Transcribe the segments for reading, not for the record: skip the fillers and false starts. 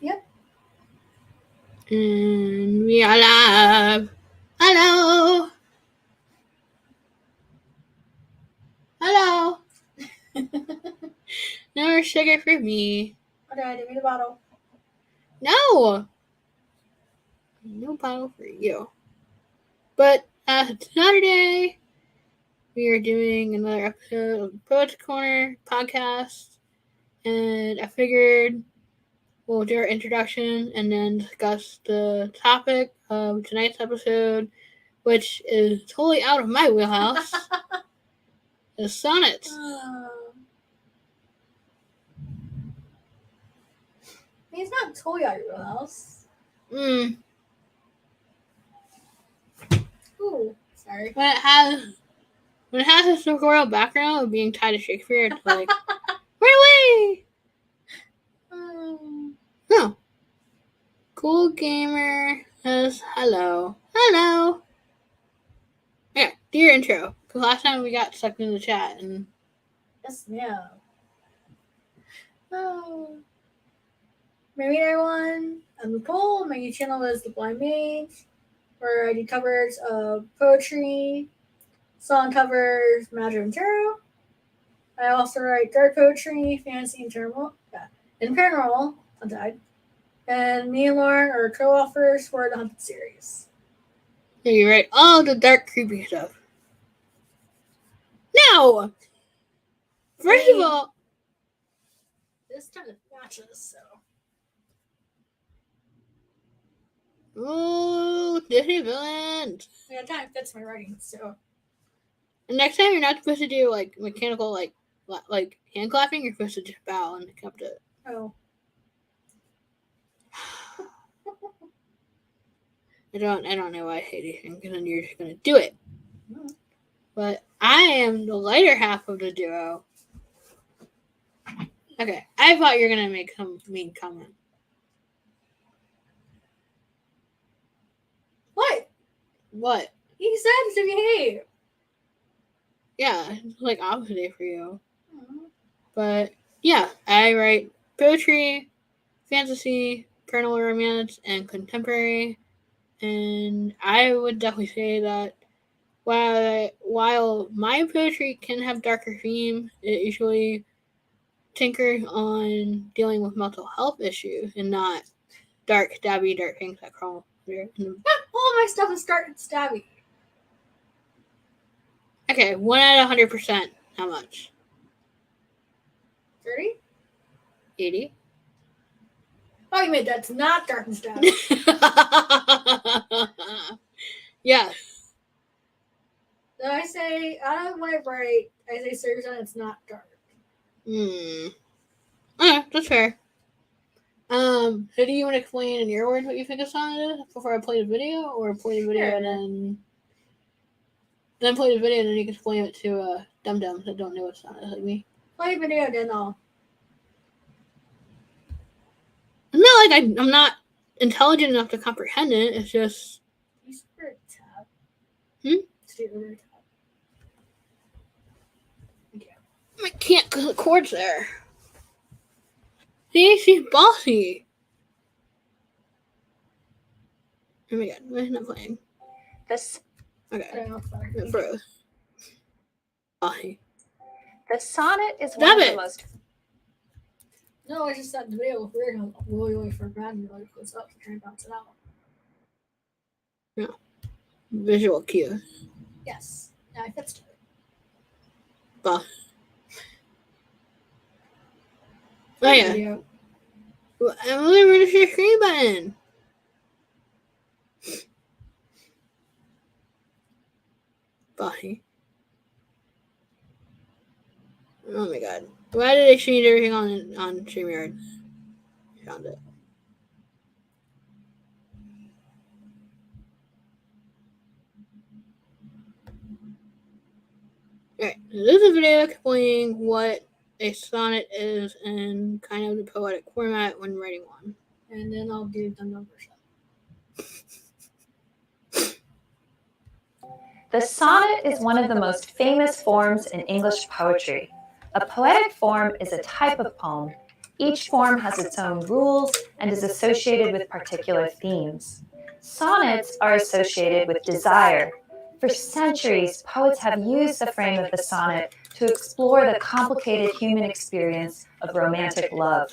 Yep. And we are live. Hello. Hello. No more sugar for me. Okay, give me the bottle. No. No bottle for you. But Saturday, we are doing another episode of Poet's Corner podcast. And I figured we'll do our introduction and then discuss the topic of tonight's episode, which is totally out of my wheelhouse. The sonnets. He's not totally out of your house. Ooh, sorry. When it has a historical background of being tied to Shakespeare, it's like, run away! No. Cool Gamer says hello. Hello! Yeah, do your intro. Because last time we got stuck in the chat and... Yes, yeah. Oh. Maybe everyone. I'm Nicole. My YouTube channel is The Blind Mage, where I do covers of poetry, song covers, magic and tarot. I also write dark poetry, fantasy, and paranormal. Untied. And me and Lauren are co-authors for the Hunted series. Yeah, you write all the dark, creepy stuff. Now! First of all... This kind of matches, so... Ooh, Disney villains! Yeah, it kind of fits my writing, so... And next time you're not supposed to do, like, mechanical, like hand clapping, you're supposed to just bow and come to it. Oh. I don't know why I hate anything, because then you're just gonna do it. Mm-hmm. But I am the lighter half of the duo. Okay, I thought you were gonna make some mean comment. What? He said to behave. Yeah, it's like opposite day for you. Mm-hmm. But yeah, I write poetry, fantasy, paranormal romance, and contemporary. And I would definitely say that while my poetry can have darker theme, it usually tinkers on dealing with mental health issues and not dark, stabby, dark things that crawl there. All my stuff is dark and stabby. Okay, 1 out of 100%. How much? 30? 80? Oh, you mean that's not dark and stabby. Yes. Then I say, out of what I write, I say 30% it's not dark. Okay, that's fair. So do you want to explain in your words what you think a sonnet is before I play the video, or play the video and then play the video and then you can explain it to dum-dums that don't know what sonnet is like me? Play the video, then I'll... Not like I'm not intelligent enough to comprehend it. It's just... You spirit tab. Stay over tab. Okay. I can't because the cord's there. See, she's bossy. Oh my god, why is it not playing? This. Okay. It froze. Bossy. The sonnet is one of the most... No, I just thought the video was weird. I'm really forgot and really close up to try and bounce it out. No. Visual cue. Yes. Yeah, I fixed it. Boss. Oh yeah. Video. I'm only ready for your screen button. Bossy. Oh my god. Why did they change everything on StreamYard? Found it. Alright, so this is a video explaining what a sonnet is and kind of the poetic format when writing one. And then I'll do the numbers. The sonnet is one of the most famous forms in English poetry. A poetic form is a type of poem Each form has its own rules and is associated with particular themes. Sonnets are associated with desire. For centuries, poets have used the frame of the sonnet to explore the complicated human experience of romantic love.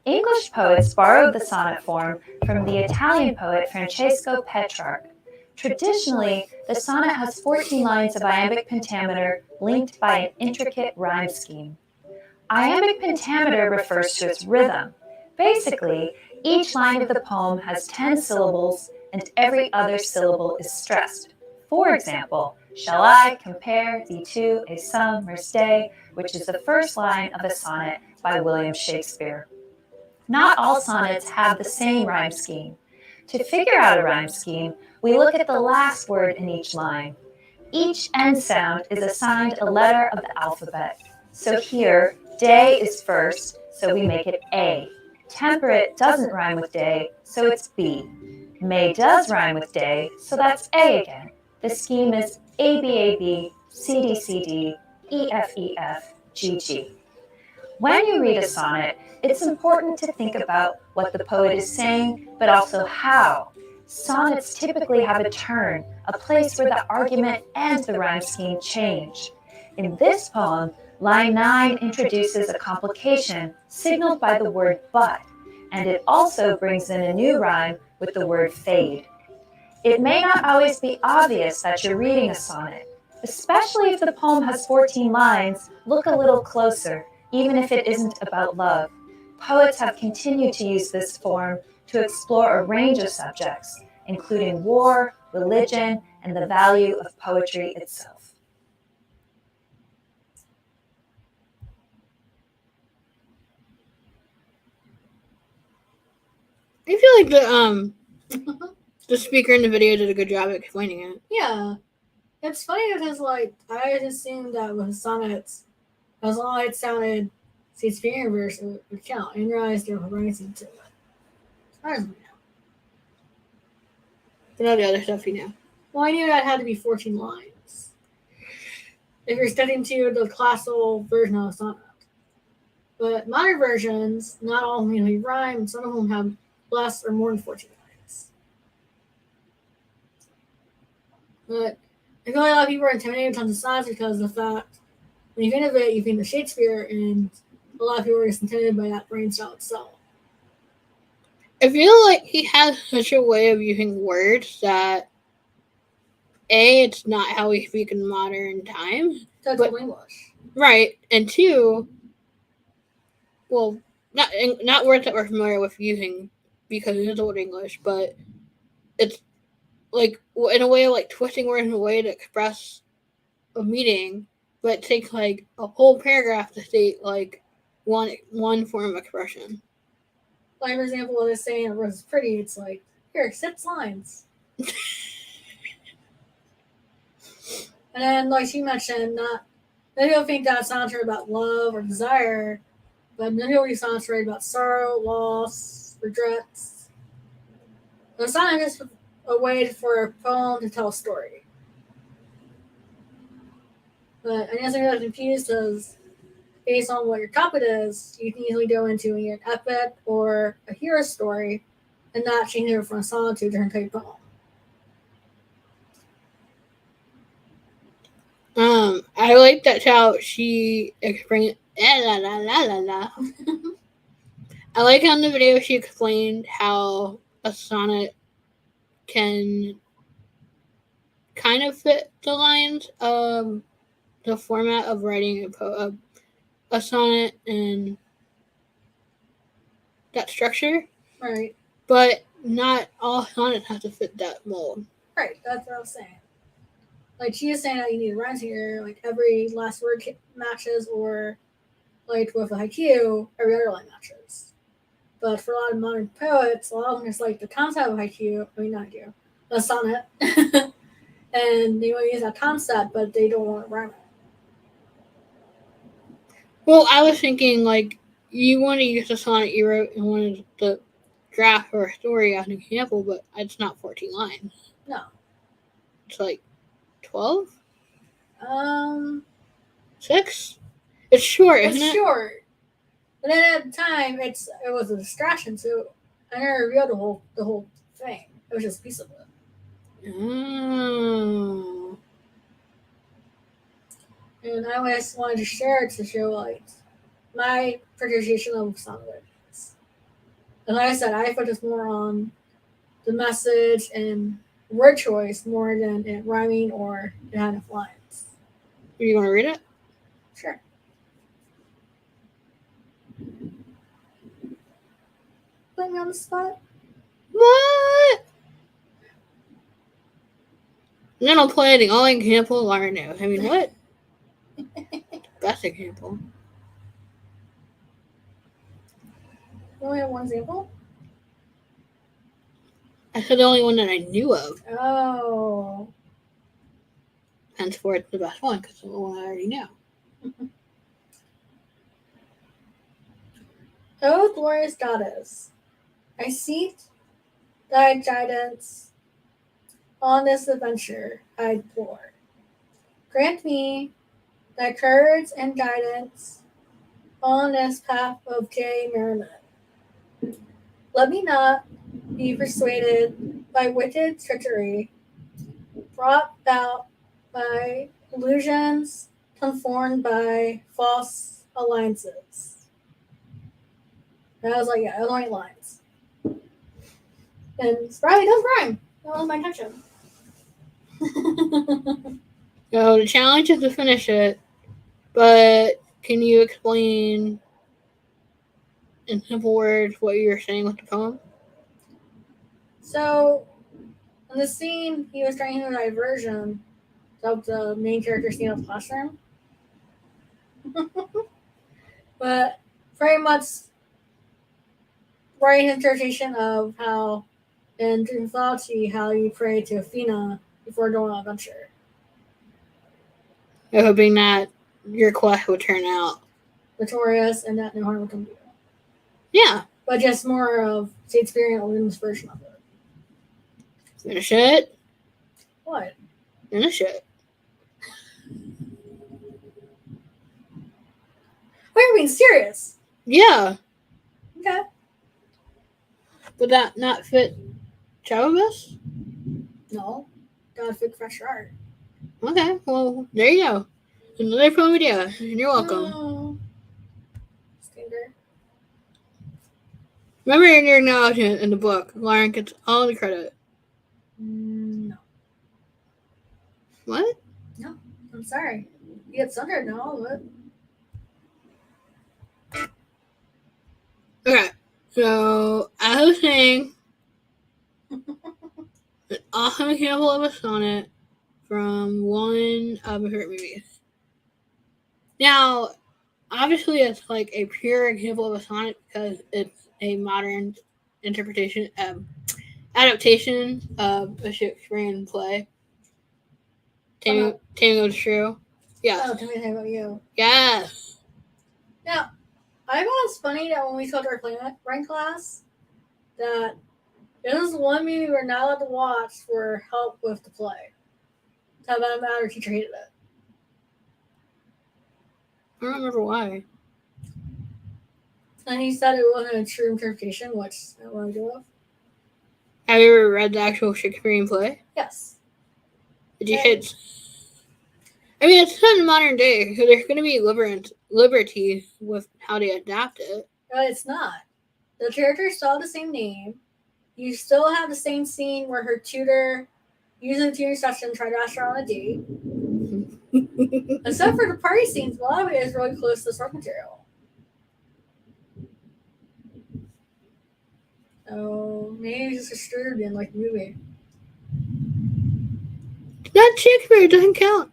English poets borrowed the sonnet form from the Italian poet Francesco Petrarch. Traditionally, the sonnet has 14 lines of iambic pentameter linked by an intricate rhyme scheme. Iambic pentameter refers to its rhythm. Basically, each line of the poem has 10 syllables and every other syllable is stressed. For example, shall I compare thee to a summer's day, which is the first line of a sonnet by William Shakespeare. Not all sonnets have the same rhyme scheme. To figure out a rhyme scheme, we look at the last word in each line. Each end sound is assigned a letter of the alphabet. So here, day is first, so we make it A. Temperate doesn't rhyme with day, so it's B. May does rhyme with day, so that's A again. The scheme is ABAB, CDCD, EFEF, GG. When you read a sonnet, it's important to think about what the poet is saying, but also how. Sonnets typically have a turn, a place where the argument and the rhyme scheme change. In this poem, line 9 introduces a complication signaled by the word but, and it also brings in a new rhyme with the word fade. It may not always be obvious that you're reading a sonnet. Especially if the poem has 14 lines, look a little closer, even if it isn't about love. Poets have continued to use this form to explore a range of subjects, including war, religion, and the value of poetry itself. I feel like the speaker in the video did a good job at explaining it. Yeah. It's funny because, like, I had assumed that with sonnets, as long as it sounded Shakespearean verse, it would count. I didn't realize there was rising to it. Surprised me now. But all the other stuff you know. Well, I knew that had to be 14 lines. If you're studying to the classical version of a sonnet. But modern versions, not all of them really rhyme, and some of them have less or more than 14 lines. But I feel like a lot of people are intimidated with tons of sonnets because of the fact when you think of it, you think of Shakespeare, and a lot of people are just intimidated by that brain style itself. I feel like he has such a way of using words that A, it's not how we speak in modern times. That's English. Right. And two, well, not words that we're familiar with using because it is Old English, but it's like in a way of like twisting words in a way to express a meaning, but it takes like a whole paragraph to state like one form of expression. Like, for example, when it's saying it was pretty, it's like, here, 6 lines. And then, like she mentioned, many people think that songs are about love or desire, but many of these songs are about sorrow, loss, regrets. The sonnet is a way for a poem to tell a story. But I guess I'm really confused because based on what your topic is, you can easily go into an epic or a hero story and not change it from a sonnet to a different type of poem. I like that's how she explained. La la la la la. I like how in the video she explained how a sonnet can kind of fit the lines of the format of writing a sonnet and that structure. Right. But not all sonnets have to fit that mold. Right, that's what I was saying. Like, she is saying that you need rhymes here, like every last word matches, or like with a haiku, every other line matches. But for a lot of modern poets, a lot of them just like the concept of haiku, I mean, not haiku, a sonnet, and they want to use that concept, but they don't want to rhyme it. Well, I was thinking, like, you want to use the sonnet you wrote in one of the draft or story as an example, but it's not 14 lines. No. It's like 12? 6? It's short, isn't it? It's short. But then at the time, it was a distraction, so I never revealed the whole thing. It was just a piece of it. Oh. And I always wanted to share it to show like my appreciation of Sonic. And like I said, I focus more on the message and word choice more than it rhyming or it had enough lines. You want to read it? Sure. Put me on the spot. What? And then I'll play the only example I know. I mean, what? Best example. You only have one example? I said the only one that I knew of. Oh. Henceforth, the best one, because it's the one I already know. Oh, glorious goddess, I seek thy guidance on this adventure I implore. Grant me thy courage and guidance on this path of gay merriment. Let me not be persuaded by wicked treachery, brought about by illusions, conformed by false alliances. And I was like, yeah, those are lines. And Sprouty does rhyme. That was my intention. So the challenge is to finish it, but can you explain in simple words what you were saying with the poem? So, in the scene, he was trying to do a diversion of the main character scene of the classroom. But very much writing interpretation of how in Dream mythology how you pray to Athena before going on an adventure. I'm hoping that your quest will turn out Victorious and that no harm will come to you. Yeah. But just more of Shakespearean Williams version of it. Finish it. What? Finish it. Why are you being serious? Yeah. Okay. Would that not fit Chavabus? No. Gotta fit fresh art. Okay, well, there you go. Another poem idea, and you're welcome. Oh. Standard. Remember in your acknowledgement in the book, Lauren gets all the credit. No. What? No. I'm sorry. You get Thunder now, but. Okay, so I was saying an awesome example of a sonnet from one of my favorite movies. Now, obviously, it's like a pure example of a sonnet because it's a modern interpretation, adaptation of a Shakespearean play. Taming of the Shrew. Yeah. Oh, tell me anything about you. Yes. Now, I thought it's funny that when we told our writing class that it was one movie we were not allowed to watch for help with the play. How about our teacher hated it? I don't remember why. And he said it wasn't a true interpretation, which I want to go with. Have you ever read the actual Shakespearean play? Yes. Did you hit? I mean, it's set in modern day, so there's going to be liberty with how they adapt it. No, it's not. The characters still have the same name. You still have the same scene where her tutor, using the tutoring session, tried to ask her on a date. Except for the party scenes, a lot of it is really close to the source material. Oh, maybe it's just disturbed in like the movie. Not Shakespeare, it doesn't count.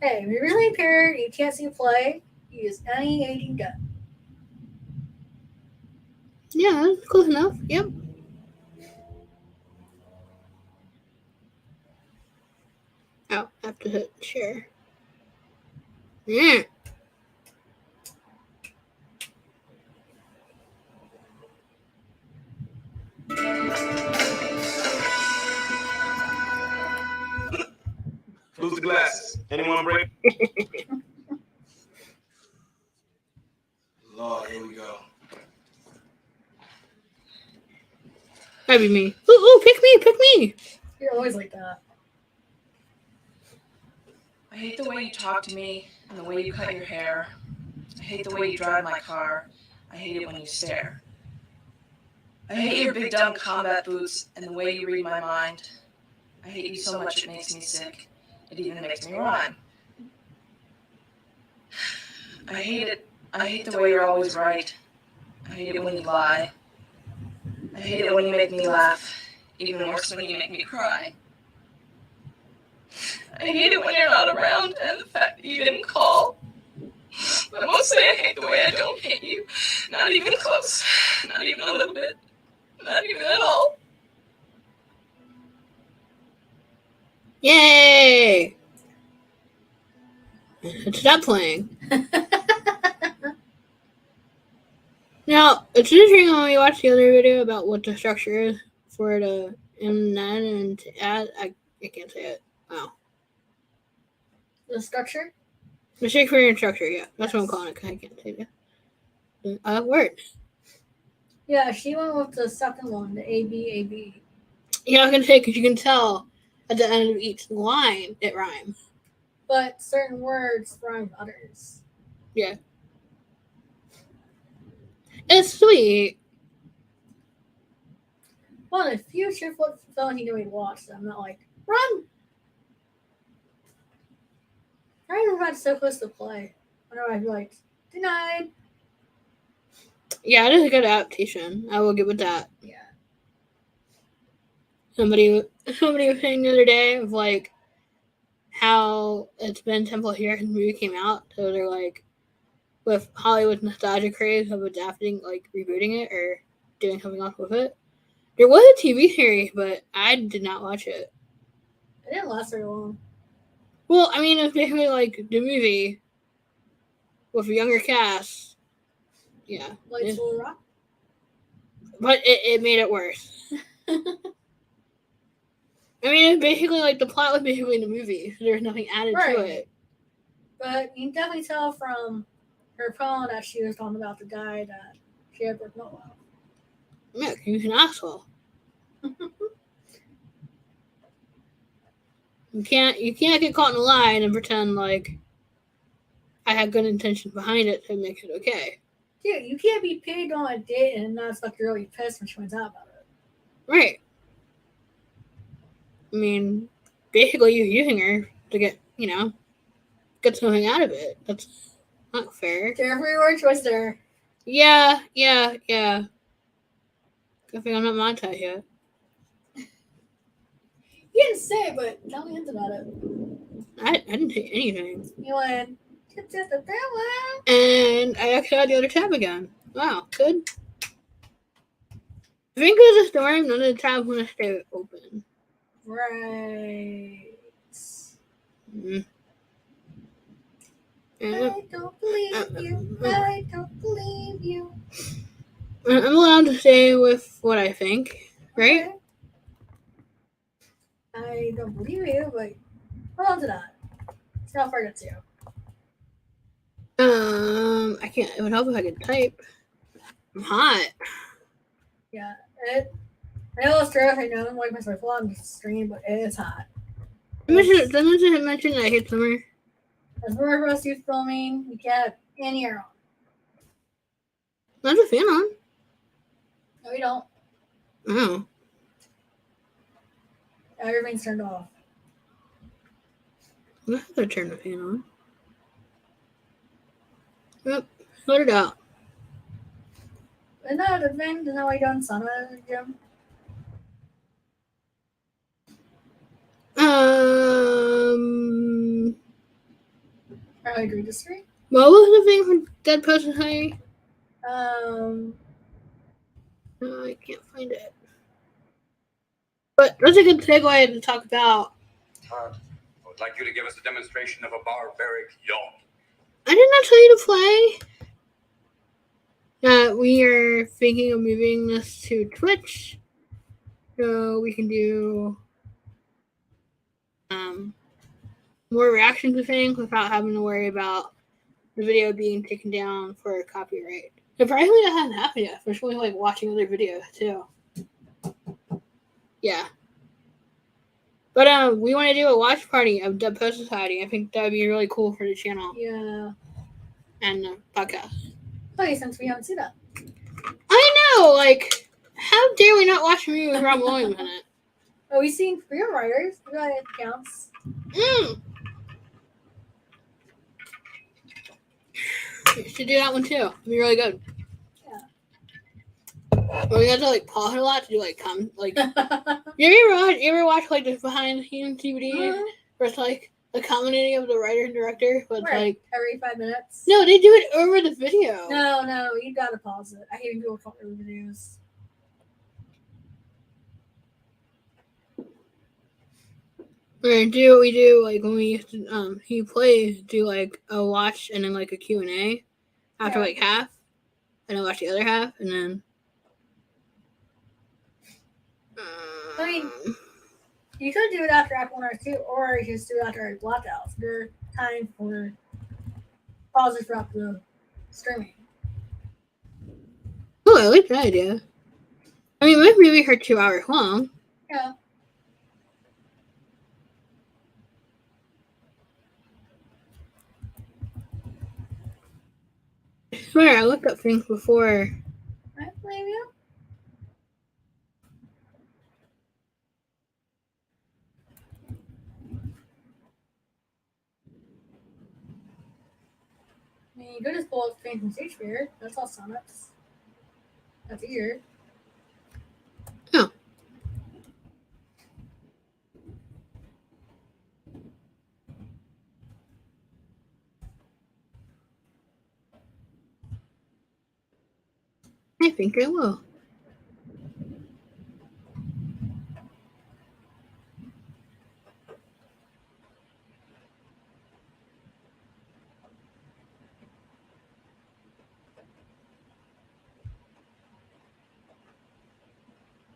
Hey, if you're really impaired, you can't see a play, use any aid you get. Yeah, that's close enough. Yep. Oh, I have to hit share. Yeah. Who's the glasses? Anyone break? That'd be me. Ooh, pick me! You're always like that. I hate the way you talk to me and the way you cut your hair. I hate the way you drive my car. I hate it when you stare. I hate your big dumb combat boots and the way you read my mind. I hate you so much it makes me sick. It even makes me rhyme. I hate it. I hate the way you're always right. I hate it when you lie. I hate it when you make me laugh. Even worse when you make me cry. I hate it when you're not around and the fact that you didn't call. But mostly I hate the way I don't hate you. Not even close. Not even a little bit. Not even at all. Yay! Stop playing. Now, it's interesting when we watched the other video about what the structure is for the M9 and to add. I can't say it. Wow. The structure? The Shakespearean structure, yeah. That's what I'm calling it, because I can't say it. Word. Yeah, she went with the second one, the AB. Yeah, I was going to say, because you can tell at the end of each line it rhymes. But certain words rhyme with others. Yeah. It's sweet. Well, in the future, what film he doing watch? I'm not like, run! I remember about so close to play. Whenever I'd be like, denied. Yeah, it is a good adaptation. I will give it that. Yeah. Somebody was saying the other day of like how it's been 10 plus years since the movie came out. So they're like, with Hollywood's nostalgia craze of adapting, like rebooting it or doing something else with it. There was a TV series, but I did not watch it. It didn't last very long. Well, I mean, it's basically like the movie with a younger cast. Yeah. Lights will rock. But it made it worse. I mean, it's basically like the plot was basically the movie, so there's nothing added to it. But you can definitely tell from her phone that she was talking about the guy that she had broken up with. Yeah, he was an asshole. You can't get caught in a lie and pretend like I had good intentions behind it to make it okay. Dude, you can't be paid on a date and not like you're really pissed when she finds out about it. Right. I mean, basically you're using her to get something out of it. That's not fair. Careful your word choice there. Yeah. Good thing I'm not monetized yet. You didn't say it, but tell me hints about it. I didn't say anything. You went, and I actually had the other tab again. Wow, good. I think there's a story none of the tabs want to stay open. Right. Mm. I don't believe you. I don't believe you. I'm allowed to stay with what I think, right? Okay. I don't believe you, but hold on to that. See how far it gets you. I can't. It would help if I could type. I'm hot. Yeah, I know it's true. I know I'm like myself on the stream, but it is hot. Did I mention that I hate summer? As we're for us youth filming, we can't have any air on. There's a fan on. No, we don't. Oh. Everything's turned off. I have to turn the fan on. Yep, let it out. Isn't that a thing? Isn't that why you don't sun at the gym? I agree to disagree. What was the thing from Dead Post Society? No, I can't find it. But that's a good segue to talk about. I would like you to give us a demonstration of a barbaric yawn. I did not tell you to play. We are thinking of moving this to Twitch, so we can do more reaction to things without having to worry about the video being taken down for copyright. Surprisingly, that hasn't happened yet. We're only like watching other videos too. Yeah. But we want to do a watch party of Dead Post Society. I think that would be really cool for the channel Yeah. and the podcast. Okay, since we haven't seen that. I know, like, how dare we not watch a movie with Rob Williams in it? Oh, we've seen Freedom Riders. Yeah, it counts. We should do that one too. It'd be really good. Yeah. But we have to like pause it a lot to do like you ever watch like the behind the scenes DVD where it's like the commentary of the writer and director, but it's Right. like Every 5 minutes. no, they do it over the video. No, you gotta pause it. I hate when people call it videos. Or do what we do like when we used to he plays do like a watch and then like a Q&A after like half, and then watch the other half, and then I mean, you could do it after Act 1 or 2, or you just do it after blackouts. There's time for pauses throughout the streaming. Oh, I like that idea. I mean, my movie are 2 hours long. Yeah. I swear, I looked up things before. I believe you. I mean, you could just pull up things from Shakespeare. That's all sonnets. That's easier. Oh. I think I will.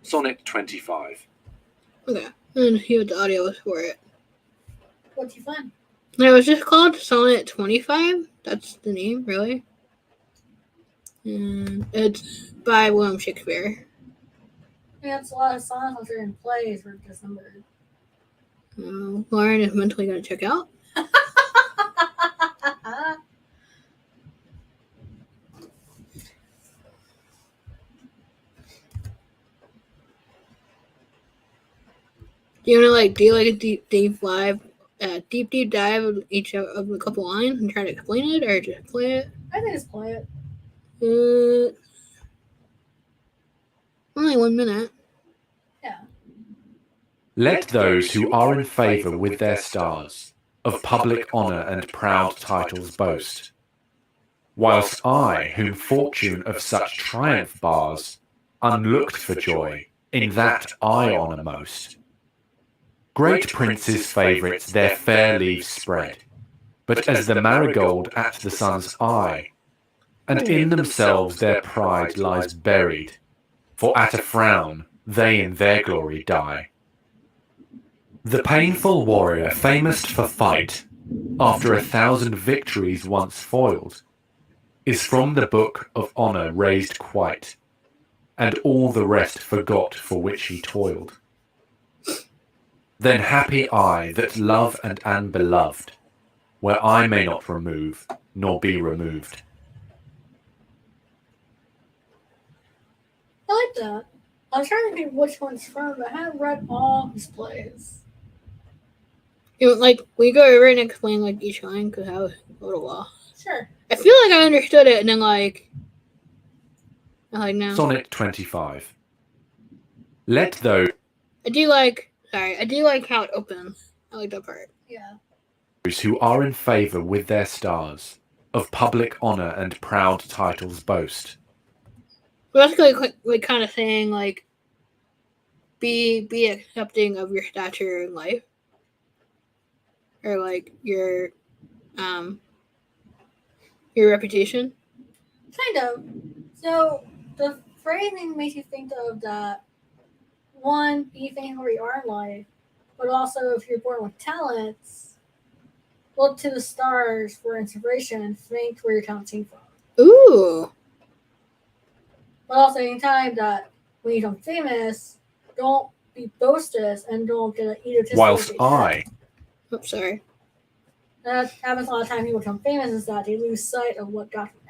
Sonnet 25. Okay, and see what the audio is for it. What'd you find? It was just called Sonnet 25. That's the name, really. And it's by William Shakespeare. Yeah, it's a lot of sonnets that are in plays were just numbered. Lauren is mentally going to check out. Do you want to do a deep dive of each of a couple lines and try to explain it, or just play it? I think just play it. Only 1 minute. Yeah. Let those who are in favour with their stars of public honour and proud titles boast, whilst I, whom fortune of such triumph bars, unlooked for joy, in that I honour most. Great princes' favourites their fair leaves spread, but as the marigold at the sun's eye, and in themselves their pride lies buried, for at a frown they in their glory die. The painful warrior famous for fight, after 1,000 victories once foiled, is from the book of honour raised quite, and all the rest forgot for which he toiled. Then happy I that love and am beloved, where I may not remove, nor be removed. I like that. I was trying to think which one's from, but I haven't read all his plays. We go over and explain each line because I was a little while. Sure. I feel like I understood it, and then now. Sonnet 25. Let those I do like how it opens. I like that part. Yeah. who are in favour with their stars, of public honour and proud titles boast. But that's kind of saying be accepting of your stature in life, or your reputation. Kind of. So the phrasing makes you think of that. One, be thankful where you are in life, but also if you're born with talents, look to the stars for inspiration and think where your talents came from. Ooh. But also, anytime that when you become famous, don't be boasters and don't get egotistical. Whilst with each other. I, Oops, sorry. That happens a lot of times. People become famous is that they lose sight of what got them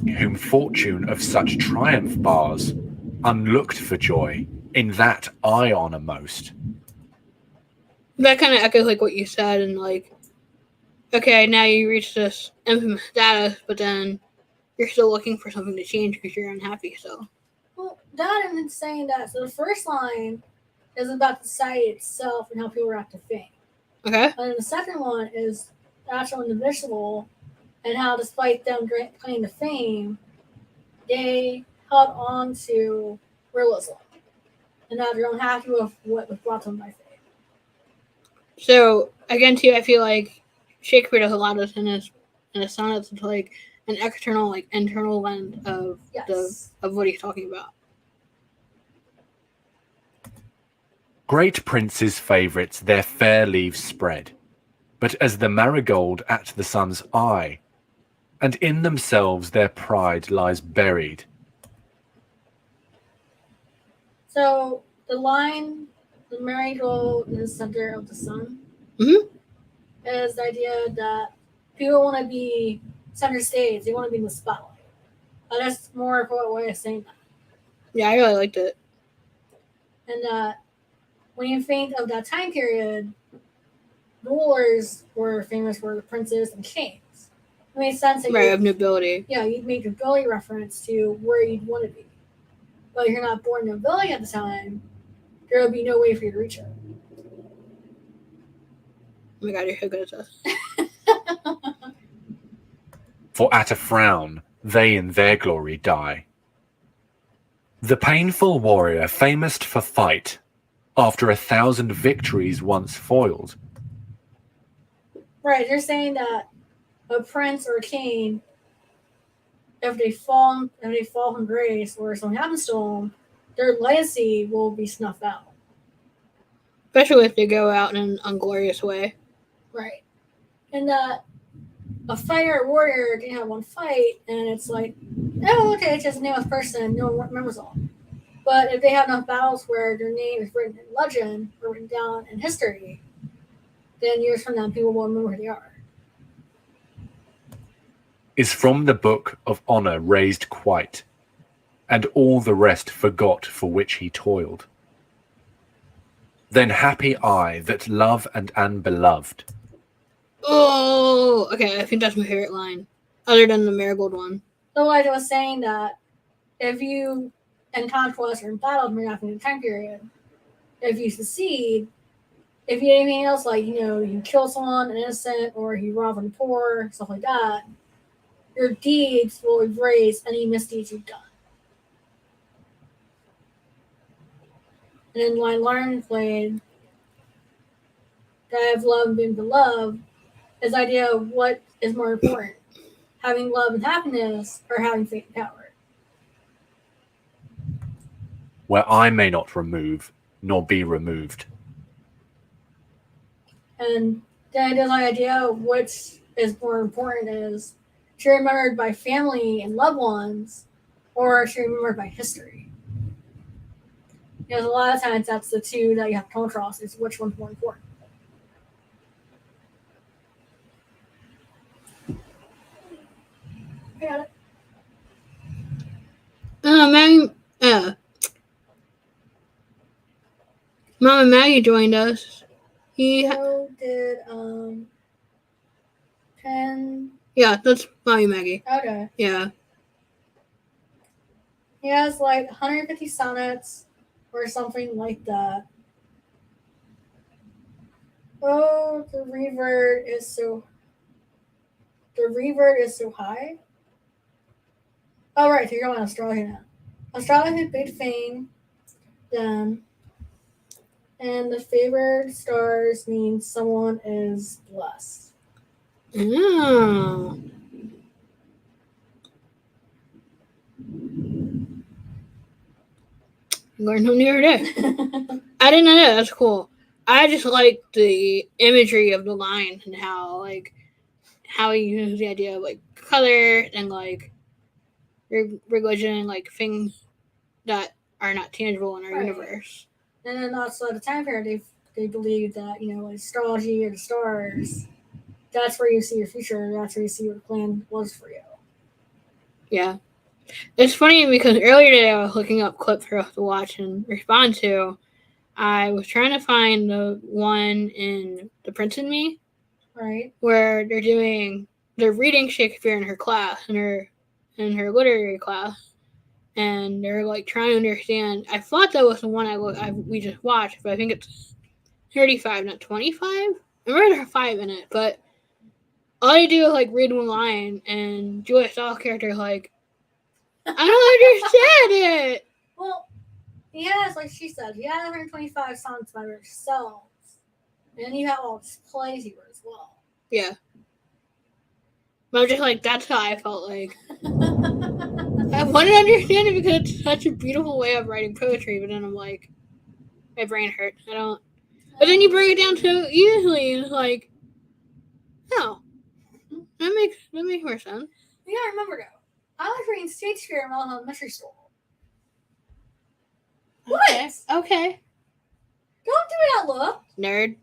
there. whom fortune of such triumph bars, unlooked for joy, in that I honour most. That kind of echoes like what you said, and like, okay, now you reach this infamous status, but then you're still looking for something to change because you're unhappy. So, Well, that and it's saying that. So the first line is about the site itself and how people react to fame. okay, And then the second one is the actual individual and how, despite them claiming the fame, they held on to realism and now they're unhappy with what was brought to them by fame. so again, too, I feel like Shakespeare does a lot of this in his sonnets. It's like an external, like internal lens of of what he's talking about. Great princes' favourites their fair leaves spread, but as the marigold at the sun's eye, and in themselves their pride lies buried. So the line, the marigold in the center of the sun, is the idea that people want to be center stage. They want to be in the spotlight. That's more of a way of saying that. Yeah, I really liked it. And when you think of that time period, rulers were famous for the princes and kings. It made sense that Right, of nobility. Yeah, you'd make nobility reference to where you'd want to be. But if you're not born nobility at the time, there would be no way for you to reach it. Oh my god, you're so good at this. For at a frown they in their glory die. The painful warrior famous for fight, after 1,000 victories once foiled. Right, they're saying that a prince or a king, if they fall from grace or something happens to them, their legacy will be snuffed out. Especially if they go out in an unglorious way. Right. And that a fighter or warrior can have one fight, and it's like, oh, okay, it's just a nameless person, no one remembers them. But if they have enough battles where their name is written in legend or written down in history, then years from now, people will remember who they are. Is from the book of honour raised quite, and all the rest forgot for which he toiled. Then happy I that love and am beloved. Oh, okay, I think that's my favorite line, other than the marigold one. So like I was saying that if you in conquest or in battle, you're not in the time period. If you succeed, if you do anything else like you kill someone, an innocent, or you rob the poor, stuff like that, your deeds will erase any misdeeds you've done. And then line Lauren played that I've loved and been beloved is the idea of what is more important, having love and happiness or having faith and power. Where I may not remove, nor be removed. And then there's the idea of which is more important is to be remembered by family and loved ones or to be remembered by history. Because a lot of times that's the two that you have to come across is which one's more important. I got it. Mama Maggie joined us. So did 10. Yeah, that's Mommy Maggie. Okay. Yeah. He has like 150 sonnets or something like that. Oh, the reverb is so high. Oh, right, so you're going to Australia now. Australia had big fame then. And the favored stars means someone is blessed. Oh. Learn something new every day. I didn't know that. That's cool. I just like the imagery of the line and how he uses the idea of like color and like religion, like things that are not tangible in our Right. universe. And then also at the time period, they believe that, astrology or the stars, that's where you see your future. That's where you see what the plan was for you. Yeah. It's funny because earlier today I was looking up clips for us to watch and respond to. I was trying to find the one in The Prince and Me, Right. where they're reading Shakespeare in her class, in her literary class, and they're like trying to understand. I thought that was the one we just watched, but I think it's 35, not 25. I remember there are 5 in it, but all you do is like read one line, and Julia Stiles' character is like, I don't understand it. Well, he has, like she said, he had 125 songs by herself. And then you have all these plays he wrote as well. Yeah. But I'm just like, that's how I felt like. I wanted to understand it because it's such a beautiful way of writing poetry, but then I'm like, my brain hurts. I don't. But then you break it down so easily, and it's like, oh, that makes more sense. You gotta remember though, I was reading Shakespeare while I was in elementary school. Okay. What? Okay. Don't do that look. Nerd.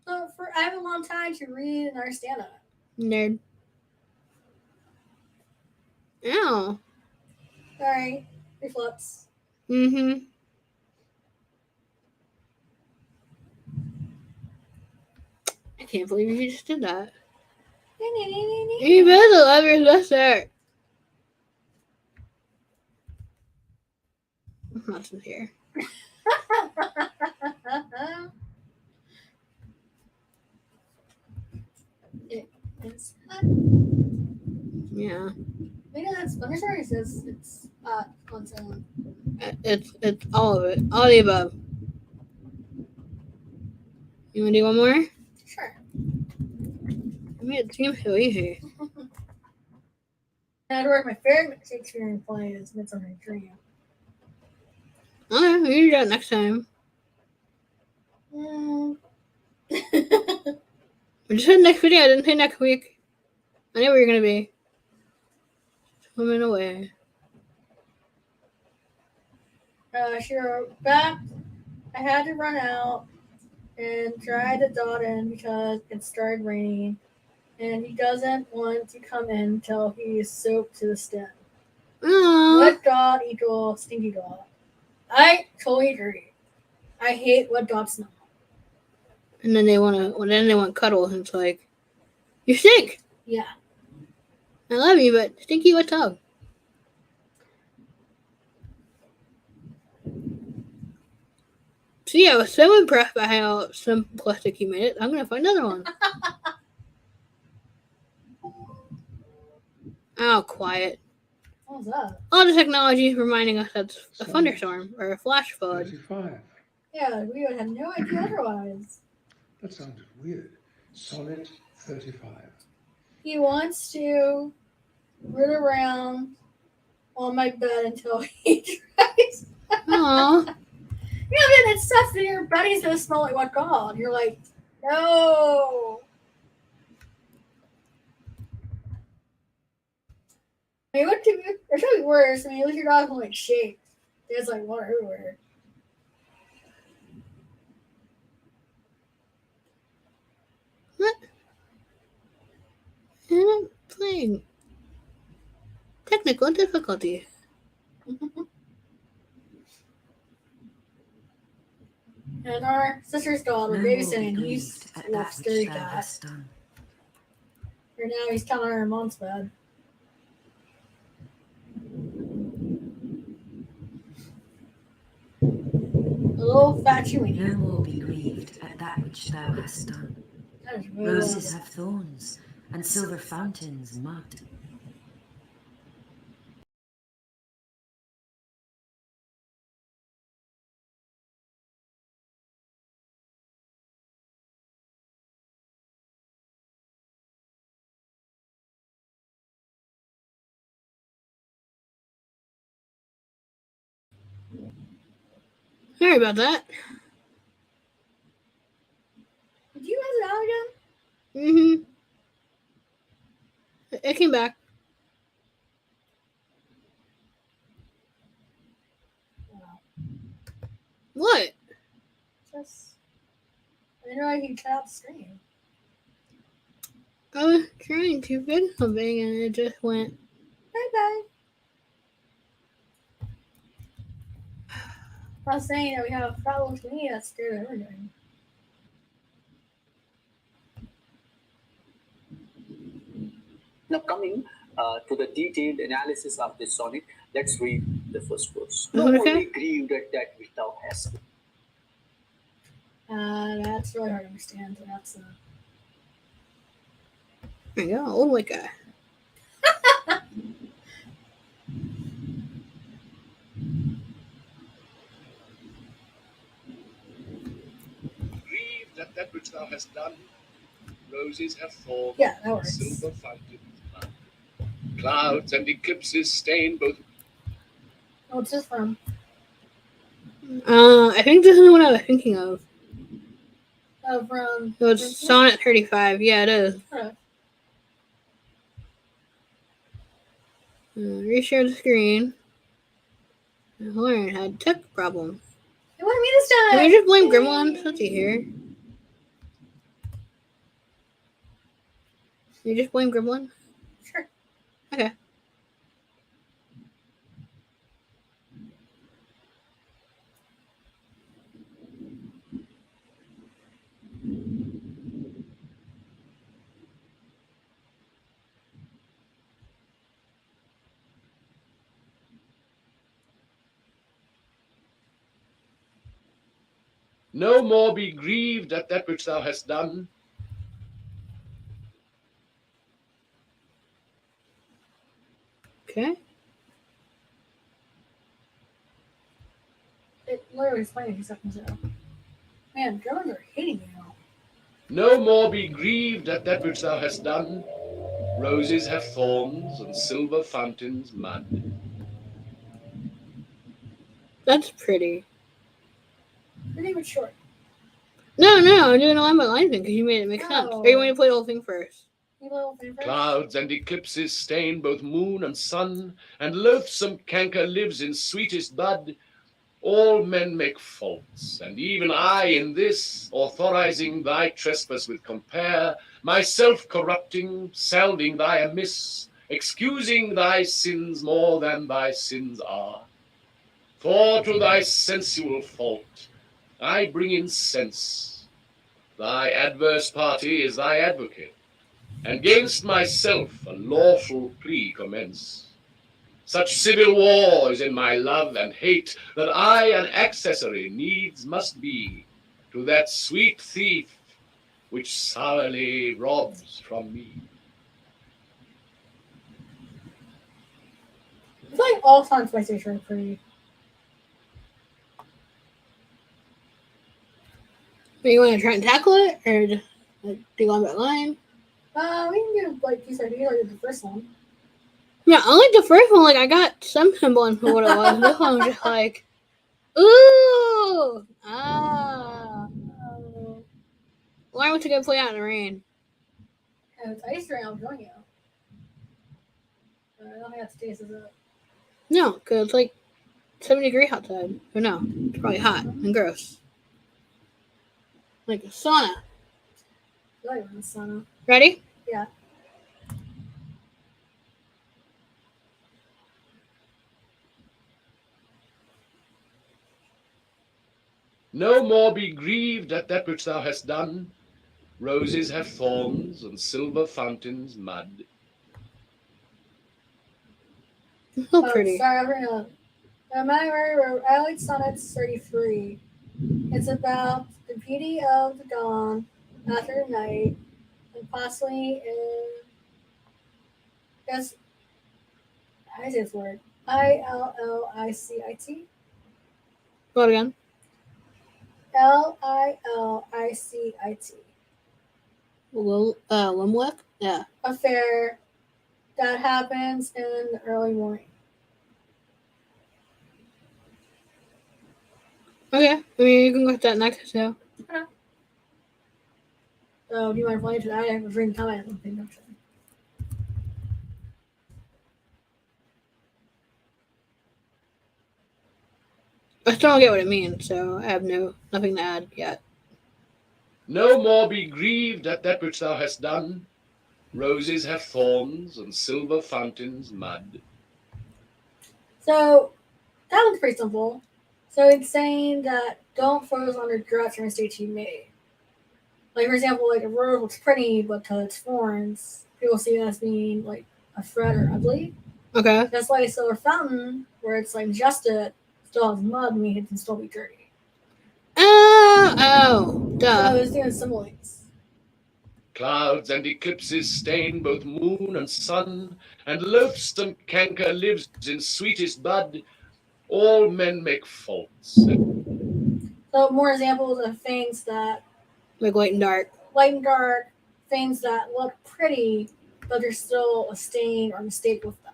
So I have a long time to read and understand it. Nerd. Oh. Sorry. Reflux. Mm-hmm. I can't believe you just did that. You better love your sister. I'm not sincere. It's Yeah. maybe that's Thunderstorm. It says it's on its own. It's all of it. All of the above. You wanna do one more? Sure. I mean, it seems so easy. And my favorite Shakespearean play is Midsummer Night's Dream. Okay, we can do that next time. I just said next video. I didn't say next week. I knew where you're gonna be. Swimming away. She wrote back. I had to run out and dry the dot in because it started raining, and he doesn't want to come in until he is soaked to the stem. Aww. Wet dot equals stinky dot. I totally agree. I hate wet dot smell. And then they want cuddles, and it's like, you stink. Yeah. I love you, but stinky what's up? So yeah, I was so impressed by how simplistic you made it. I'm gonna find another one. Oh, quiet. What was that? All the technology is reminding us that's a thunderstorm or a flash flood. 35. Yeah, we would have no idea otherwise. That sounded weird. Sonnet 35. He wants to root around on my bed until he dries. Aww. Yeah, man, it's stuff that your body's gonna smell like wet dog. You're like, no. I mean, it's really worse. I mean, at least your dog can like shake. There's like water everywhere. What? I'm playing. Technical difficulty. And our sister's dog was babysitting. He's a scary cat. Right now, he's kind of on her mom's bed. A little fat chewing. No more be grieved at that which thou hast done. That is really Roses have thorns, and silver fountains mud. Sorry about that. Did you guys out again? Mm-hmm. It came back. What? Just, I didn't know you could cut out the screen. I was trying to fit something and it just went. Bye bye. I was saying that we have a problem with me that's scared of everything. Now, coming to the detailed analysis of this sonnet, let's read the first verse. No more Okay. be grieved at that which thou hast. That's really hard to understand. So that's There you go. Oh my god. Grieved at that which thou hast done. Roses have thorns, yeah, that works. silver fountains mud. Clouds and eclipses stain both. What's this from? I think this is what I was thinking of. From. It was Sonnet 35. Yeah, it is. Okay. Reshare the screen. Lauren had tech problems. It wasn't me this time. Can we just blame Gremlin? Let's see here. You just blame Gremlin? Sure. Okay. No more be grieved at that which thou hast done. Okay. It literally explained a few seconds ago. Man, Germans are hating me now. No more be grieved at that which thou hast done. Roses have thorns and silver fountains mud. That's pretty. Pretty but short. No, I'm doing a line by line thing because you made it make sense. Or you want to play the whole thing first? You little thing first? Clouds and eclipses stain both moon and sun, and loathsome canker lives in sweetest bud. All men make faults, and even I in this, authorizing thy trespass with compare, myself corrupting, salving thy amiss, excusing thy sins more than thy sins are. For to thy sensual fault I bring in sense. Thy adverse party is thy advocate, and 'gainst myself a lawful plea commence. Such civil war is in my love and hate, that I an accessory needs must be to that sweet thief which sourly robs from me. I feel like all songs by Station are pretty. Do you want to try and tackle it, or just do line by line? We can do like you said, you like the first one. Yeah, I like the first one. Like, I got some semblance of what it was. This one was just like, ooh, Lauren went to go play out in the rain. And it's ice right now, I'm telling you. I don't think that's taste is it. No, because it's like 70-degree outside. Or no, it's probably hot and gross. Like a sauna. I feel like we're in the sauna. Ready? Yeah. No more be grieved at that which thou hast done. Roses have thorns, and silver fountains mud. So pretty. Sorry, I'm bringing up. I like Sonnets 33. It's about the beauty of the dawn after night, and possibly yes, how do you say this word? ILLICIT? Go again. LILICIT. Limwick? Yeah. Affair that happens in the early morning. Okay. I mean, you can go with that next, so. So, do you mind playing to that? I have a dream comment. I still don't get what it means, so I have nothing to add yet. No more be grieved at that which thou hast done. Roses have thorns, and silver fountains mud. So that one's pretty simple. So it's saying that don't focus on the regrets or mistakes you made. Like for example, like a rose looks pretty, but to its thorns, people see it as being like a threat or ugly. Okay. Just like a silver fountain, where it's like adjusted, still has mud, meaning it can still be dirty. Oh, So duh. it's doing similes. Clouds and eclipses stain both moon and sun, and loathsome canker lives in sweetest bud. All men make faults. So more examples of things that Like light and dark. light and dark, things that look pretty, but there's still a stain or mistake with them.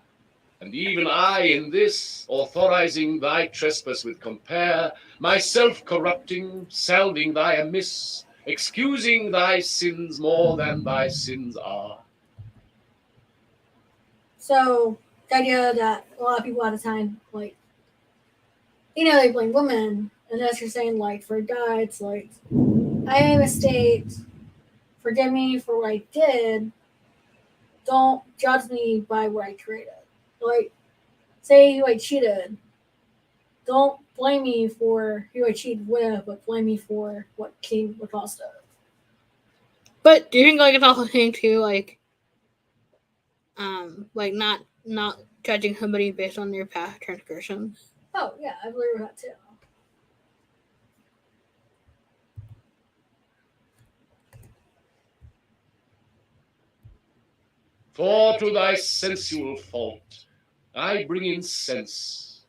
And even I in this, authorizing thy trespass with compare, myself corrupting, salving thy amiss, excusing thy sins more than thy sins are. So the idea that a lot of people at the time, like, they blame women, and that's you're saying, like, for a guy, it's like, I made a mistake, forgive me for what I did, don't judge me by what I created. Like, say who I cheated, don't blame me for who I cheated with, but blame me for what came with cost of. But do you think like it's also saying too like not judging somebody based on their past transgressions? Oh yeah, I believe that too. For to thy sensual fault I bring in sense.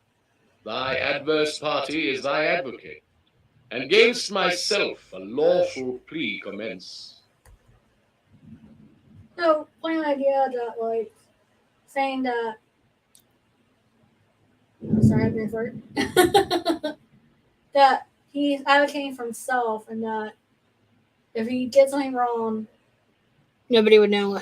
Thy adverse party is thy advocate, and 'gainst myself a lawful plea commence. So plain idea that like saying that. Oh, sorry, I brain fart. That he's advocating for himself, and that if he did something wrong, Nobody would know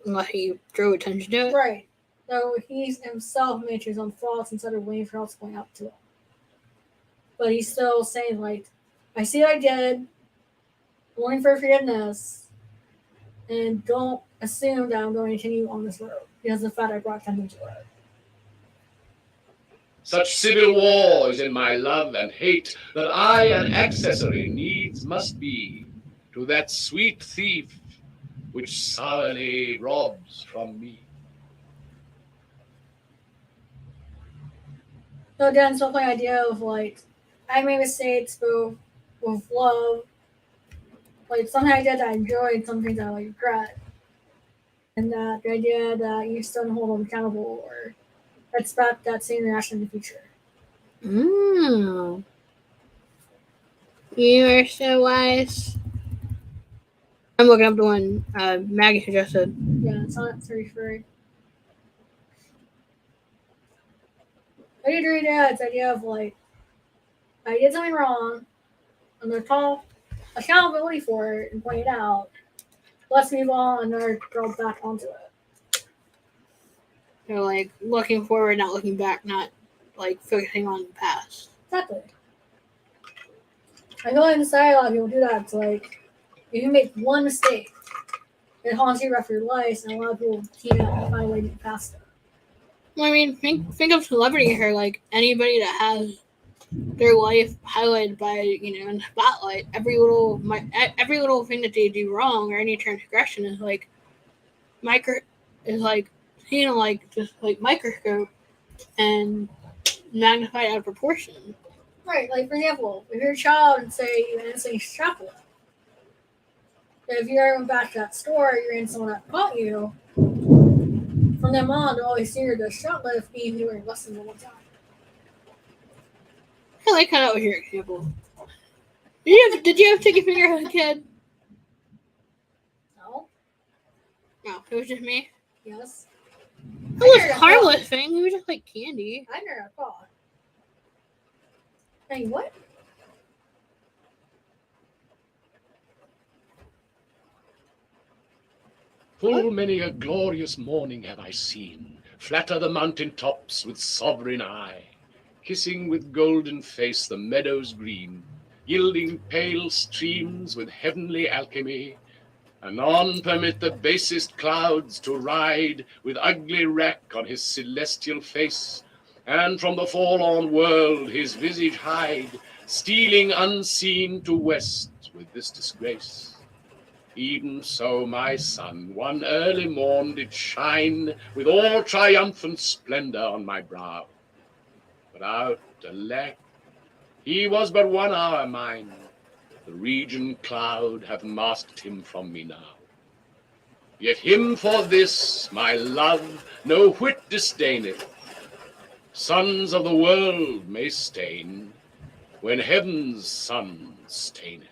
unless he drew attention to it. right? So he's himself made his own faults instead of waiting for else to point out to him. But he's still saying like, I see what I did. I'm looking for forgiveness, and don't assume that I'm going to continue on this road because of the fact I brought attention to it. Such civil war is in my love and hate, that I an accessory needs must be to that sweet thief which sourly robs from me. So again, it's the idea of like, I made mistakes both with love, like something I did that I enjoyed, something that I regret, and that the idea that you still hold them accountable or expect that same reaction in the future. Mm. You are so wise. I'm looking up the one Maggie suggested. Yeah, it's not very free. I did read that. It's the idea of like, I did something wrong, and they're called accountability for it and point it out. Let's move on and never go back onto it. They're like looking forward, not looking back, not like focusing on the past. Exactly. I feel like in society a lot of people do that. It's like, if you make one mistake, it haunts you after your life, and a lot of people can't find a way to get past it. Well, I mean, think of celebrity here, like anybody that has their life highlighted by in the spotlight. Every little thing that they do wrong or any transgression is like seen like just like microscope and magnified out of proportion. Right, like for example, if you're a child and say you innocently chocolate, if you ever went back to that store, you're in someone that caught you. From then on, they'll always see the shoplift even doing less than one time. I like how that was your example. Did you have sticky finger as a kid? No? No, it was just me. Yes. It was a harmless thing. It was just like candy. I never got caught. Hey, what? Full many a glorious morning have I seen, flatter the mountain tops with sovereign eye. kissing with golden face the meadows green, yielding pale streams with heavenly alchemy. Anon permit the basest clouds to ride with ugly wrack on his celestial face, and from the forlorn world his visage hide, stealing unseen to west with this disgrace. Even so my sun one early morn did shine with all triumphant splendor on my brow. But out, alack, he was but 1 hour mine. The region cloud hath masked him from me now. Yet him for this, my love, no whit disdaineth. Sons of the world may stain when heaven's sun staineth.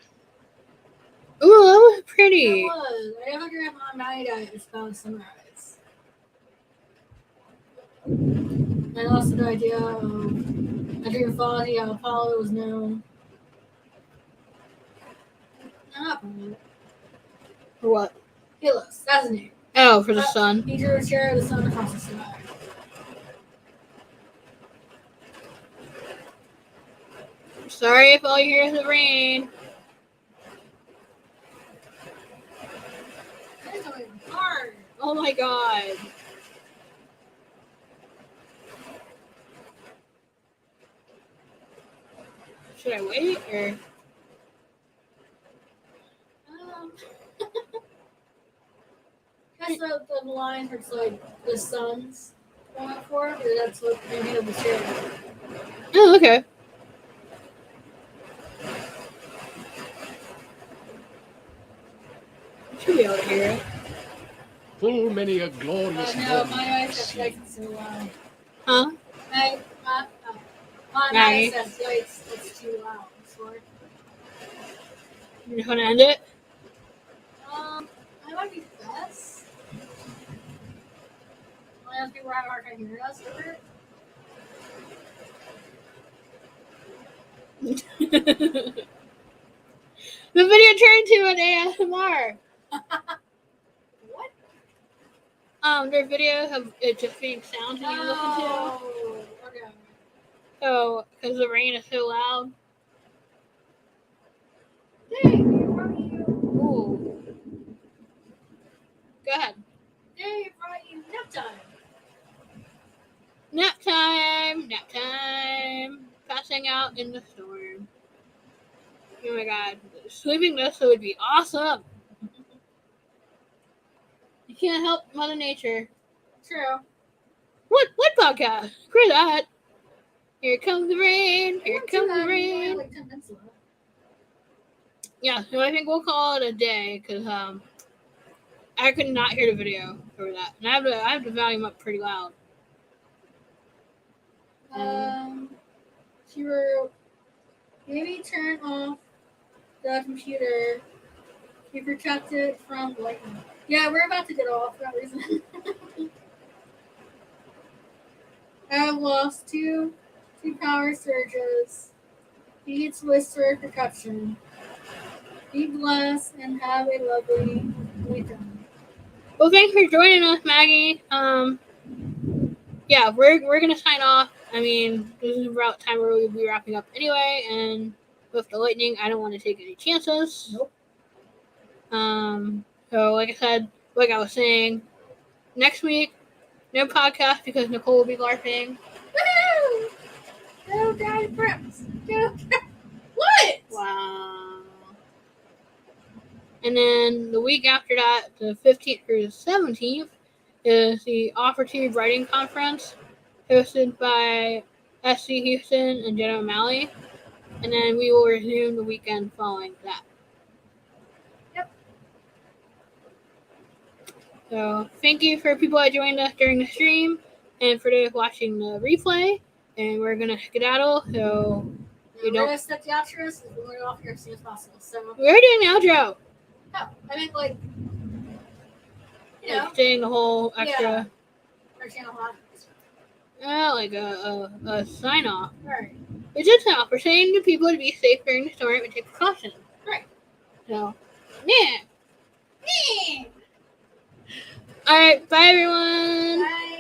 Ooh, that was It pretty. was. I have a grab on night is found sunrise. And also the idea of a dream of Fozzie, how Apollo was known. Not Apollo. For what? Helios, that's his name. Oh, for the sun. He drew a chair of the sun across the sky. Sorry if all you hear is the rain. It's going hard. Oh my god. Should I wait or? That's the line where it's like the sun's going for it, or that's what the name of the chair. Oh, okay. Should be able to hear it. Full many a glorious No, morning my I've eyes seen. have lights too loud. Huh? My Maggie? eyes have lights that's too loud. Sorry. You want to end it? That might be best. Unless people have a hard time hearing us over it. The video turned to an ASMR. What? Their videos of it just being sounds that you listen Oh, okay. to. So, because the rain is so loud. Dang, we brought you. Ooh. Go ahead. Dang, brought you nap time. Nap time. Nap time. Passing out in the storm. Oh my god. Sleeping this would be awesome. You can't help Mother Nature. True. What podcast? Screw that. Here comes the rain. Here I comes went the to that and we only rain. had like 10 minutes left. Yeah, so I think we'll call it a day because I could not hear the video over that, and I have the volume up pretty loud. She wrote, maybe turn off the computer. Be protected from lightning. Yeah, we're about to get off for that reason. I have lost two power surges. Needs whisper protection. Be blessed and have a lovely weekend. Well, thanks for joining us, Maggie. Yeah, we're gonna sign off. I mean, this is about time where we'll be wrapping up anyway, and with the lightning, I don't want to take any chances. Nope. So like I said, like I was saying, next week, no podcast because Nicole will be LARPing. Woo! Go Daddy Preps! What? Wow. And then the week after that, the 15th through the 17th, is the Opportunity Writing Conference hosted by SC Houston and Jenna O'Malley. And then we will resume the weekend following that. Yep. So thank you for people that joined us during the stream and for those watching the replay. And we're going to skedaddle, so We're gonna set the outros and we're off here as soon as possible. So, we're doing the outro. no, I meant like, you know, Like saying the whole extra, our channel hot. like a sign off. Alright. It's just now for saying to people to be safe during the storm and take precautions. Right. So, yeah. Alright, bye everyone. Bye.